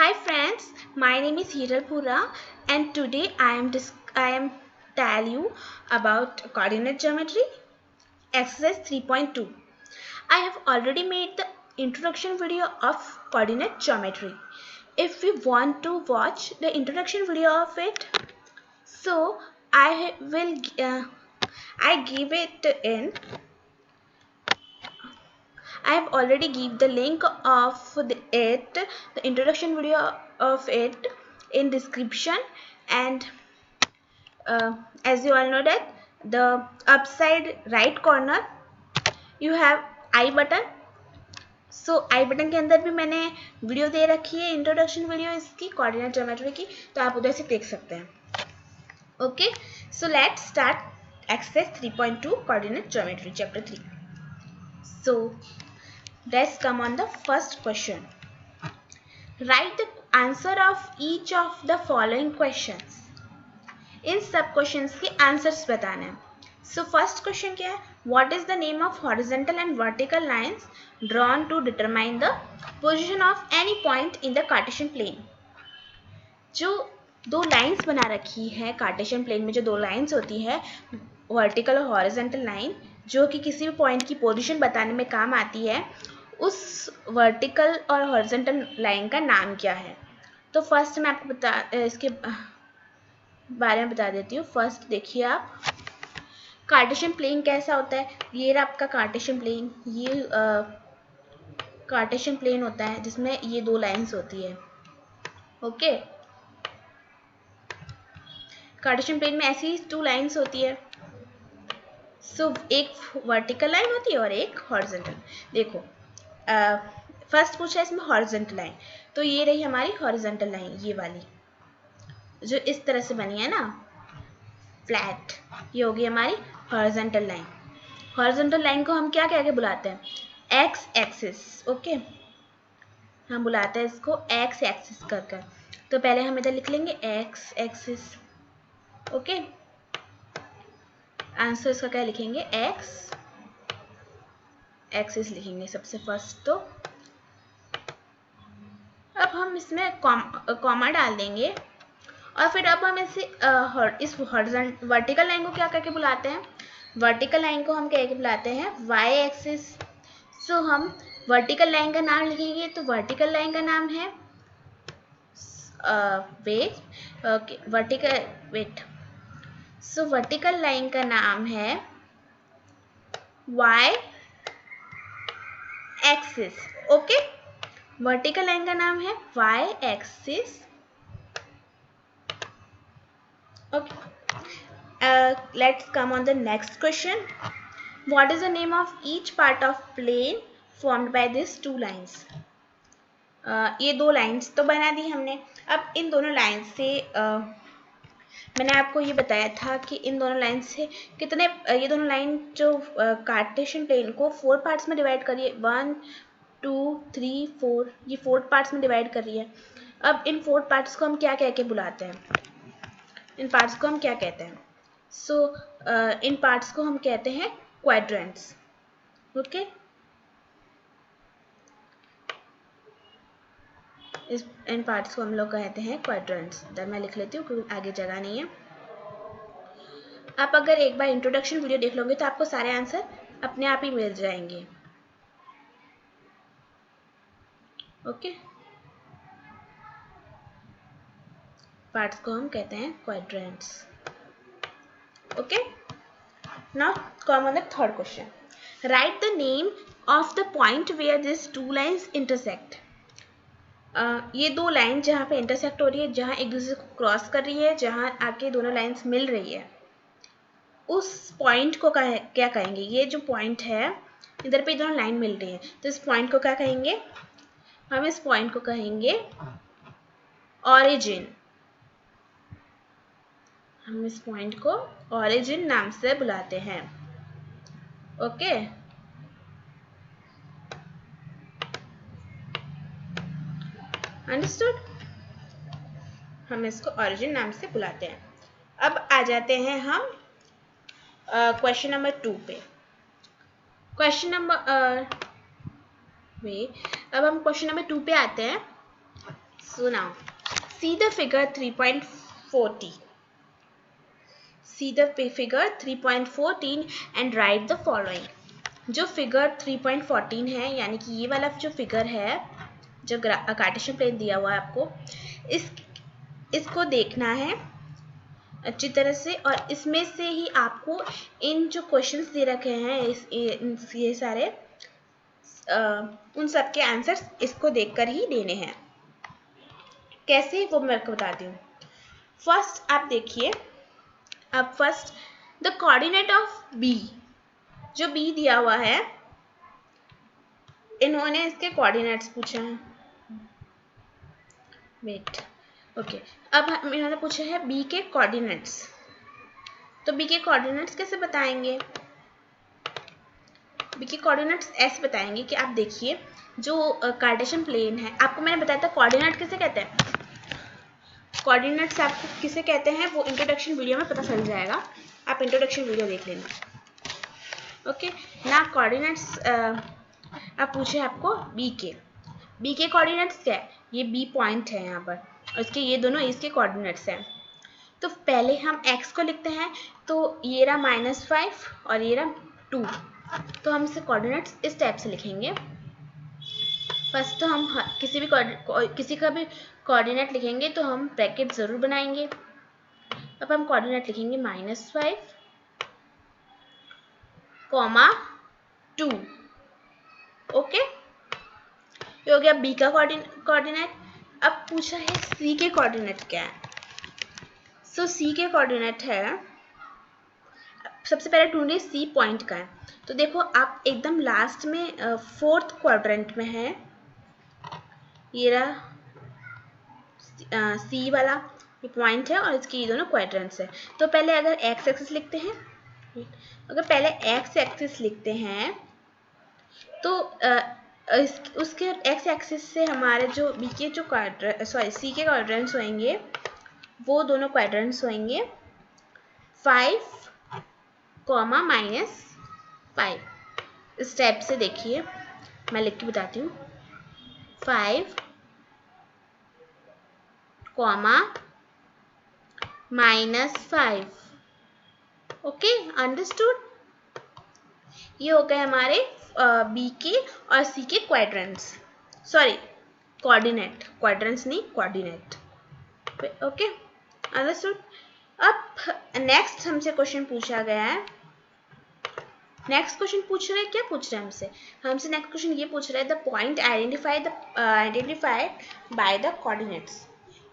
Hi friends, my name is Hiral Pura and today I am tell you about coordinate geometry exercise 3.2. I have already made the introduction video of coordinate geometry. If you want to watch the introduction video of it, so I will I give it in. I have already give the link of the introduction video of it in description, and as you all know that the upside right corner you have I button. So I button के अंदर भी मैंने video दे रखी है, introduction video इसकी coordinate geometry की, तो आप उधर से देख सकते हैं. Okay, so let's start exercise 3.2 coordinate geometry chapter 3. So let's come on the first question. Write the answer of each of the following questions. इन सब क्वेश्चंस के आंसर्स बताने हैं. सो फर्स्ट क्वेश्चन क्या है? What is the name of horizontal and vertical lines drawn to determine the position of any point in the Cartesian plane. जो दो lines बना रखी है कार्टेशियन प्लेन में, जो दो लाइंस होती है वर्टिकल और हॉरिजॉन्टल लाइन, जो कि किसी भी पॉइंट की पोजीशन बताने में काम आती है, उस वर्टिकल और हॉरिजॉन्टल लाइन का नाम क्या है? तो फर्स्ट मैं आपको इसके बारे में बता देती हूँ. फर्स्ट देखिए आप, कार्टेशियन प्लेन कैसा होता है. ये रहा आपका कार्टेशियन प्लेन. ये कार्टेशियन प्लेन होता है जिसमें ये दो लाइंस होती है. ओके, कार्टेशियन प्लेन में ऐसी टू लाइंस होती है. सो एक वर्टिकल लाइन होती है और एक हॉरिजॉन्टल. देखो फर्स्ट पूछा है इसमें हॉरिजॉन्टल लाइन, तो ये रही हमारी हॉरिजॉन्टल लाइन, ये वाली जो इस तरह से बनी है ना फ्लैट, ये होगी हमारी हॉरिजॉन्टल लाइन. हॉरिजॉन्टल लाइन को हम क्या कह के बुलाते हैं? X axis. ओके, हम बुलाते हैं इसको एक्स एक्सिस कर कर. तो पहले हम इधर लिख लेंगे एक्स एक्सिस. ओके, आंसर इसका क्या लिखेंगे? एक्स एक्सिस लिखेंगे सबसे फर्स्ट. तो अब हम इसमें कॉमा डाल देंगे और फिर अब हम इस वर्टिकल लाइन को क्या करके बुलाते हैं? वर्टिकल लाइन को हम क्या के बुलाते हैं? Y axis. सो हम वर्टिकल लाइन का नाम लिखेंगे, तो वर्टिकल लाइन का नाम है वर्टिकल लाइन का नाम है Y axis. Okay, vertical line का नाम है Y axis. Okay, let's come on the next question. What is the name of each part of plane formed by these two lines? ये दो लाइंस तो बना दी हमने. अब इन दोनों लाइन से मैंने आपको ये बताया था कि इन दोनों लाइन से कितने, ये दोनों लाइन जो कार्टेशियन प्लेन को 4 पार्ट्स में डिवाइड करिए, 1 2 3 4, ये 4 पार्ट्स में डिवाइड कर रही है. अब इन 4 पार्ट्स को हम क्या कह के बुलाते हैं? इन पार्ट्स को हम क्या कहते हैं? सो इन पार्ट्स को हम कहते हैं क्वाड्रेंट्स. ओके, इन पार्ट्स को हम लोग कहते हैं क्वाड्रेंट्स. इधर मैं लिख लेती हूँ क्योंकि आगे जगह नहीं है. आप अगर एक बार इंट्रोडक्शन वीडियो देख लोगे तो आपको सारे आंसर अपने आप ही मिल जाएंगे. ओके, पार्ट्स को हम कहते हैं quadrants. Okay, now come on the third question. Write the name of the point where this two lines intersect. ये दो लाइन जहाँ पे इंटरसेक्ट हो रही है, जहाँ एक दूसरे को क्रॉस कर रही है, जहाँ आके दोनों लाइंस मिल रही है, उस पॉइंट को क्या कहेंगे? ये जो पॉइंट है, इधर पे दोनों लाइन मिल रही है, तो इस पॉइंट को क्या कहेंगे? हम इस पॉइंट को कहेंगे ऑरिजिन. हम इस पॉइंट को ऑरिजिन नाम से बुलाते हैं. Okay, understood? हम इसको ऑरिजिन नाम से बुलाते हैं. अब आ जाते हैं हम क्वेश्चन नंबर 2 पे. क्वेश्चन नंबर अब हम क्वेश्चन नंबर 2 पे आते हैं. So now, see the figure 3.40. See the figure 3.14 and write the following. जो फिगर 3.14 है, यानी कि ये वाला जो फिगर है, जो कार्टेशियन प्लेन दिया हुआ है आपको, इसको देखना है अच्छी तरह से, और इसमें से ही आपको इन जो क्वेश्चंस दे रखे हैं ये सारे उन सब के आंसर्स इसको देखकर ही देने हैं। कैसे, वो मैं आपको बताती हूँ। फर्स्ट आप देखिए, अब first the coordinate of B, जो बी दिया हुआ है, इन्होंने इसके कोऑर्डिनेट्स पूछे हैं। वेट, ओके, अब इन्होंने पूछा है बी के कोऑर्डिनेट्स। तो बी के कोऑर्डिनेट्स कैसे बताएंगे? बी के कोऑर्डिनेट्स ऐसे बताएंगे कि आप देखिए, जो कार्टेशियन प्लेन है, आपको मैंने बताया था कोऑर्डिनेट किसे कहते हैं। कोऑर्डिनेट्स आपको किसे कहते हैं वो इंट्रोडक्शन वीडियो में पता चल जाएगा, आप इंट्रोडक्शन वीडियो देख लेना। ओके ना, कोऑर्डिनेट्स आप पूछे आपको बी के कोऑर्डिनेट्स क्या है? ये बी पॉइंट है यहाँ पर, और इसके ये दोनों इसके कोऑर्डिनेट्स हैं। तो पहले हम x को लिखते हैं, तो ये रहा -5 और ये रहा 2। तो हम इसे कोऑर्डिनेट्स इस टाइप से लिखेंगे। फर्स्ट तो हम किसी का भी कोऑर्डिनेट लिखेंगे तो हम ब्रैकेट ज़रूर बनाएंगे। अब हम कोऑर्डिनेट लिखेंगे -5, 2। ओके, ये हो गया बी का कोऑर्डिनेट। अब पूछा है सी के कोऑर्डिनेट क्या है। सो सी के कोऑर्डिनेट है, सबसे पहले ढूंढिए सी पॉइंट का है। तो देखो आप एकदम लास्ट में 4th क्वाड्रेंट में है, ये रहा सी वाला ये पॉइंट है, और इसके ये दोनों क्वाड्रेंट्स है। तो पहले अगर एक्स एक्सिस लिखते हैं, अगर पहले एक्स एक्सिस लिखते हैं तो उसके एक्स एक्सिस से हमारे जो बी के जो सी के क्वाड्रेंट्स होंगे, वो दोनों क्वाड्रेंट्स होंगे 5, -5। इस टाइप से देखिए, मैं लिख के बताती हूँ। 5, -5। Okay, understood. ये हो गए हमारे बी के और सी के क्वाड्रेंट्स, सॉरी क्वाड्रेंट्स नहीं, कोऑर्डिनेट। Okay, understood. अब नेक्स्ट हमसे क्वेश्चन पूछा गया है। नेक्स्ट क्वेश्चन पूछ रहे हैं, क्या पूछ रहे हैं हमसे नेक्स्ट क्वेश्चन ये पूछ रहे हैं, the point identified by the coordinates.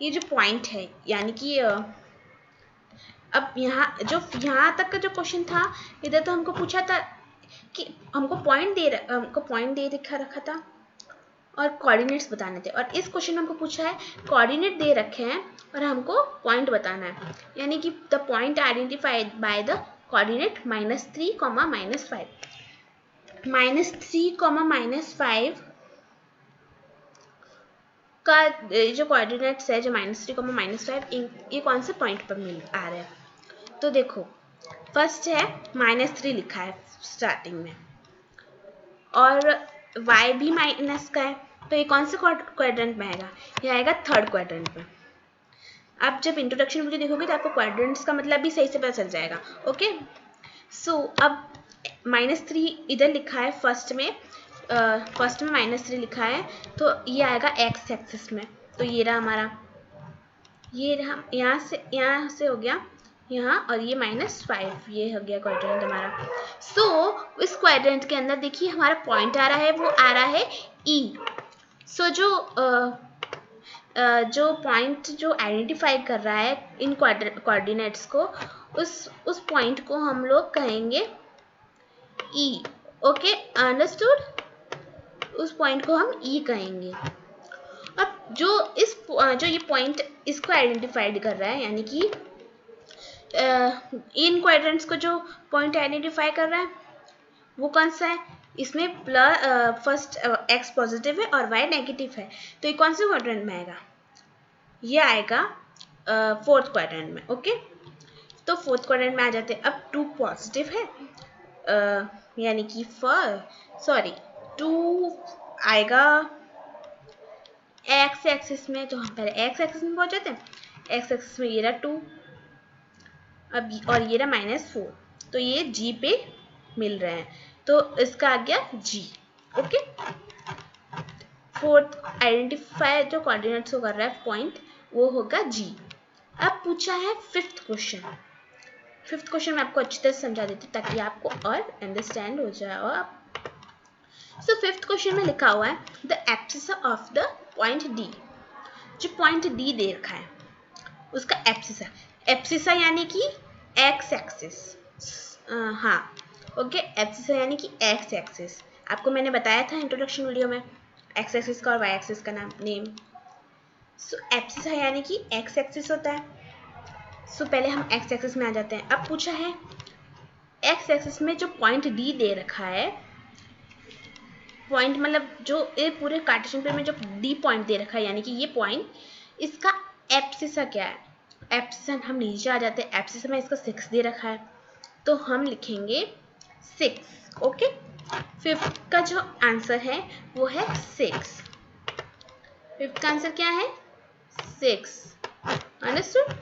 ये जो पॉइंट है, यानी कि अब यहाँ तक का जो क्वेश्चन था, इधर तो हमको पूछा था कि हमको पॉइंट दे रखा था और कोऑर्डिनेट्स बताने थे, और इस क्वेश्चन में हमको पूछा है कोऑर्डिनेट दे रखे हैं और हमको पॉइंट बताना है, यानी कि the point identified by the coordinate -3, -5। -3, -5 का जो कोऑर्डिनेट्स है, जो -3, -5, ये कौन से पॉइंट पर आ रहे हैं। तो देखो फर्स्ट है -3 लिखा है स्टार्टिंग में, और y भी माइनस का है, तो ये कौन से क्वाड्रेंट में आएगा? ये आएगा 3rd क्वाड्रेंट में। आप जब इंट्रोडक्शन वीडियो देखोगे तो आपको क्वाड्रेंट्स का मतलब भी सही से पता चल जाएगा। ओके, सो अब -3 इधर लिखा है फर्स्ट में -3 लिखा है, तो ये आएगा x एक्सिस में। तो ये रहा हमारा, ये रहा यहाँ से हो गया यहाँ, और ये -5, ये हो गया क्वाड्रेंट हमारा। सो इस क्वाड्रेंट के अंदर देखिए हमारा पॉइंट आ रहा है, वो आ रहा है E। सो जो पॉइंट जो आइडेंटिफाई कर रहा है इन कोऑर्डिनेट्स को, उस पॉइंट को हम लोग कहेंगे E। Okay, understood. उस पॉइंट को हम E कहेंगे। अब जो ये पॉइंट इसको आइडेंटिफाइड कर रहा है, यानी कि इन क्वाड्रेंट्स को जो पॉइंट आइडेंटिफाई कर रहा है वो कौन सा है? इसमें फर्स्ट x पॉजिटिव है और y नेगेटिव है, तो ये कौन से क्वाड्रेंट में आएगा? ये आएगा 4th क्वाड्रेंट में। ओके, तो 4th क्वाड्रेंट में आ जाते हैं। अब 2 पॉजिटिव है, यानी कि 2 आएगा एक्स एक्सिस में, तो हम पहले एक्स एक्सिस में पहुंच जाते हैं। एक्स एक्सिस में ये रहा 2, अब और ये रहा -4, तो ये जी पे मिल रहे हैं, तो इसका आ गया जी। ओके, फोर्थ आइडेंटिफाई जो कोऑर्डिनेट्स को कर रहा है पॉइंट, वो होगा जी। अब पूछा है फिफ्थ क्वेश्चन। फिफ्थ क्वेश्चन मैं आपको अच्छी तरह से समझा देती हूँ ताकि आपको और अंडरस्टैंड हो जाए। और सो फिफ्थ क्वेश्चन में लिखा हुआ है the abscess of the point D. जो पॉइंट डी दे रखा है उसका एब्सिसा, एब्सिसा यानी कि एक्स एक्सिस, हाँ ओके, एब्सिसा यानी कि एक्स एक्सिस। आपको मैंने बताया था इंट्रोडक्शन वीडियो में एक्स एक्सिस का और वाई एक्सिस का नेम। सो एब्सिसा यानी कि एक्स एक्सिस होता है। सो पहले हम एक्स एक्सिस में आ जाते हैं। अब पूछा है एक्स एक्सिस में जो पॉइंट डी दे रखा है, पॉइंट मतलब जो ये पूरे कार्टेशियन प्लेन में जो डी पॉइंट दे रखा है यानी कि ये पॉइंट, इसका एब्सिसा क्या है। एब्सिसा हम नीचे आ जाते हैं, एब्सिसा में इसका 6 दे रखा है, तो हम लिखेंगे 6। ओके, फिफ्थ का जो आंसर है वो है 6। फिफ्थ का आंसर क्या है 6। अंडरस्टूड।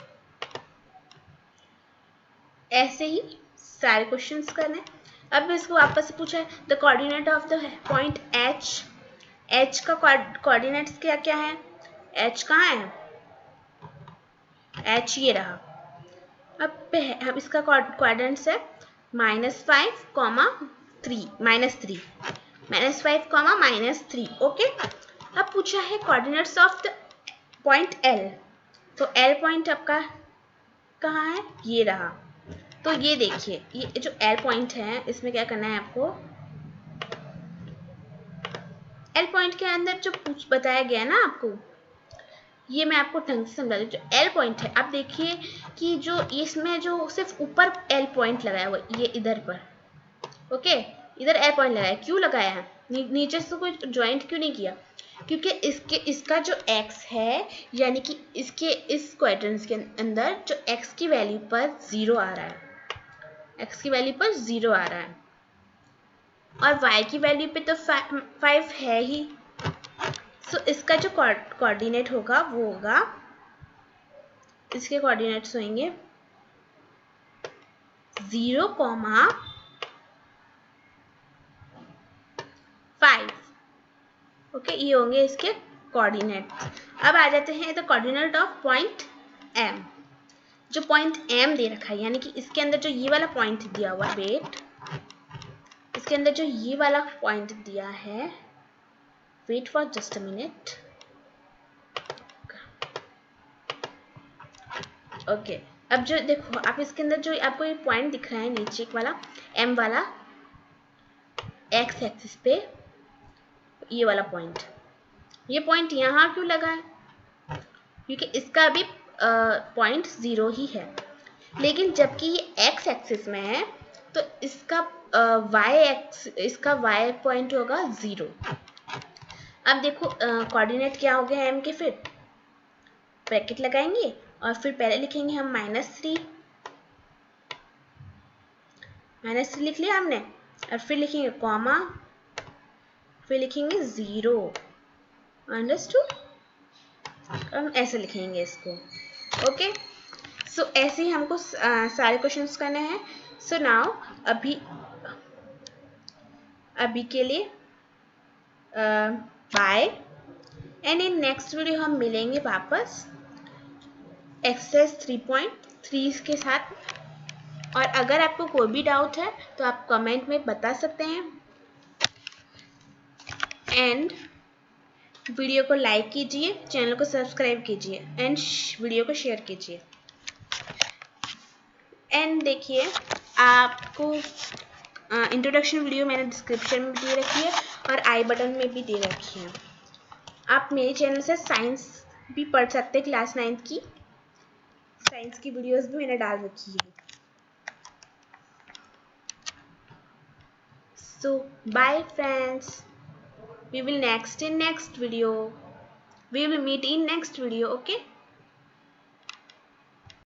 ऐसे ही सारे क्वेश्चंस करने। अब इसको वापस से पूछा है the coordinate of the point H. H का कोऑर्डिनेट्स क्या क्या है, एच कहाँ है, एच ये रहा। अब इसका कोऑर्डिनेट्स है -5, -3, -5, ओके। अब पूछा है coordinates of the point L, तो एल पॉइंट आपका कहाँ है, ये रहा। तो ये देखिए, ये जो एल पॉइंट है इसमें क्या करना है आपको, एल पॉइंट के अंदर जो बताया गया है ना आपको, ये मैं आपको ढंग से समझा दूँ। जो एल पॉइंट है आप देखिए कि जो इसमें जो सिर्फ ऊपर एल पॉइंट लगाया हुआ है, ये इधर पर, ओके, इधर एल पॉइंट लगाया, क्यों लगाया है, नीचे से कोई ज्वाइंट क्यों नहीं किया, क्योंकि इसका जो x है यानी कि इसके इस क्वाड्रेंट के अंदर जो x की वैल्यू पर 0 आ रहा है, x की वैल्यू पर 0 आ रहा है और y की वैल्यू पे तो 5 है ही। सो इसका जो कोऑर्डिनेट होगा वो होगा, इसके कोऑर्डिनेट्स होंगे 0, 5। ओके, ये होंगे इसके कोऑर्डिनेट्स। अब आ जाते हैं the coordinate of point M। जो पॉइंट M दे रखा है यानी कि इसके अंदर जो ये वाला पॉइंट दिया हुआ है, वेट, इसके अंदर जो ये वाला पॉइंट दिया है, wait for just a minute, okay. अब जो देखो आप इसके अंदर जो आपको ये पॉइंट दिख रहा है नीचे वाला M वाला, एक्स एक्सिस पे ये वाला पॉइंट, ये पॉइंट यहाँ क्यों लगा है, क्योंकि इसका भी पॉइंट 0 ही है, लेकिन जबकि ये एक्स एक्सिस में है तो इसका इसका y पॉइंट होगा 0। अब देखो कोऑर्डिनेट क्या हो गया m के, फिर ब्रैकेट लगाएंगे और फिर पहले लिखेंगे हम -3 लिख लिया हमने, और फिर लिखेंगे कॉमा, फिर लिखेंगे 0। अंडरस्टूड, हम ऐसे लिखेंगे इसको, ओके। सो ऐसे ही हमको सारे क्वेश्चंस करने हैं। सो नाउ अभी के लिए bye, and in next video हम मिलेंगे वापस एक्सरसाइज 3.3 के साथ। और अगर आपको कोई भी डाउट है तो आप कमेंट में बता सकते हैं, एंड वीडियो को लाइक कीजिए, चैनल को सब्सक्राइब कीजिए एंड वीडियो को शेयर कीजिए। एंड देखिए, आपको इंट्रोडक्शन वीडियो मैंने डिस्क्रिप्शन में दे रखी है और आई बटन में भी दे रखी है। आप मेरे चैनल से साइंस भी पढ़ सकते हैं, क्लास 9 की साइंस की वीडियोस भी मैंने डाल रखी है। So bye friends, we will meet in next video, okay?